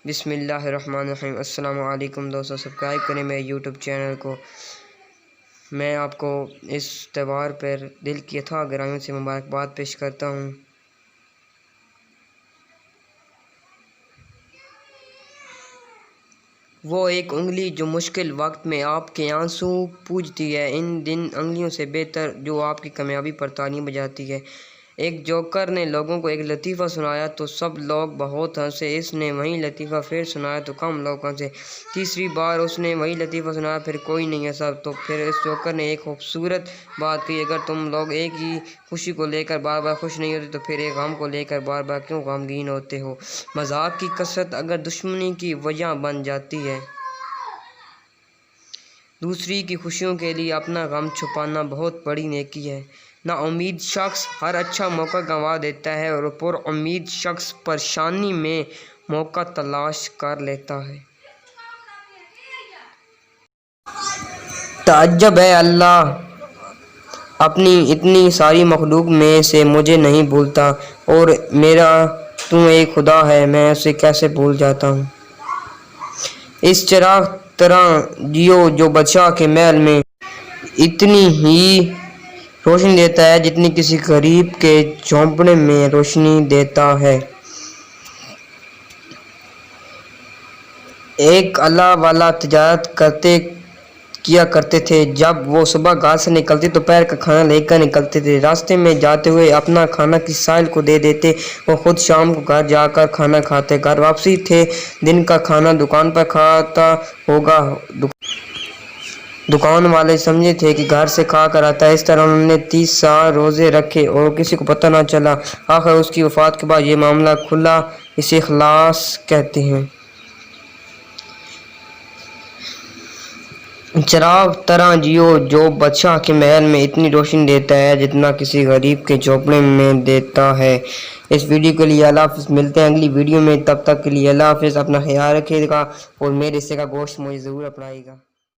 بسم اللہ الرحمن الرحیم۔ السلام علیکم دوستو، سبسکرائب کریں میرے یوٹیوب چینل کو۔ میں آپ کو اس تہوار پر دل کی اتھاہ گہرائیوں سے مبارکباد پیش کرتا ہوں۔ وہ ایک انگلی جو مشکل وقت میں آپ کے آنسو پوجتی ہے، ان دن انگلیوں سے بہتر جو آپ کی کامیابی پر تالیاں بجاتی ہے۔ ایک جوکر نے لوگوں کو ایک لطیفہ سنایا تو سب لوگ بہت ہنسے۔ اس نے وہی لطیفہ پھر سنایا تو کم لوگ ہنسے۔ تیسری بار اس نے وہی لطیفہ سنایا، پھر کوئی نہیں ہنسا۔ تو پھر اس جوکر نے ایک خوبصورت بات کہی، اگر تم لوگ ایک ہی خوشی کو لے کر بار بار خوش نہیں ہوتے تو پھر ایک غم کو لے کر بار بار کیوں غمگین ہوتے ہو؟ مذاق کی کثرت اگر دشمنی کی وجہ بن جاتی ہے۔ دوسری کی خوشیوں کے لیے اپنا غم چھپانا بہت بڑی نیکی ہے۔ نا امید شخص ہر اچھا موقع گنوا دیتا ہے اور پر امید شخص پریشانی میں موقع تلاش کر لیتا ہے۔ تعجب ہے، اللہ اپنی اتنی ساری مخلوق میں سے مجھے نہیں بھولتا، اور میرا تو ایک خدا ہے، میں اسے کیسے بھول جاتا ہوں۔ اس چراغ طرح جیو جو بادشاہ کے محل میں اتنی ہی روشنی دیتا ہے جتنی کسی غریب کے جھونپڑے میں روشنی دیتا ہے۔ ایک اللہ والا تجارت کیا کرتے تھے۔ جب وہ صبح گھر سے نکلتے تو دوپہر کا کھانا لے کر نکلتے تھے۔ راستے میں جاتے ہوئے اپنا کھانا کسی سائل کو دے دیتے، وہ خود شام کو گھر جا کر کھانا کھاتے۔ گھر واپسی تھے، دن کا کھانا دکان پر کھاتا ہوگا، دکان والے سمجھے تھے کہ گھر سے کھا کر آتا ہے۔ اس طرح انہوں نے 30 سال روزے رکھے اور کسی کو پتہ نہ چلا۔ آخر اس کی وفات کے بعد یہ معاملہ کھلا، اسے اخلاص کہتے ہیں۔ چراغ طرح جیو جو بادشاہ کے محل میں اتنی روشنی دیتا ہے جتنا کسی غریب کے جھونپڑے میں دیتا ہے۔ اس ویڈیو کے لیے اللہ حافظ، ملتے ہیں اگلی ویڈیو میں، تب تک کے لیے اللہ حافظ، اپنا خیال رکھیے گا اور میرے حصے کا گوشت مجھے ضرور اپنائیے گا۔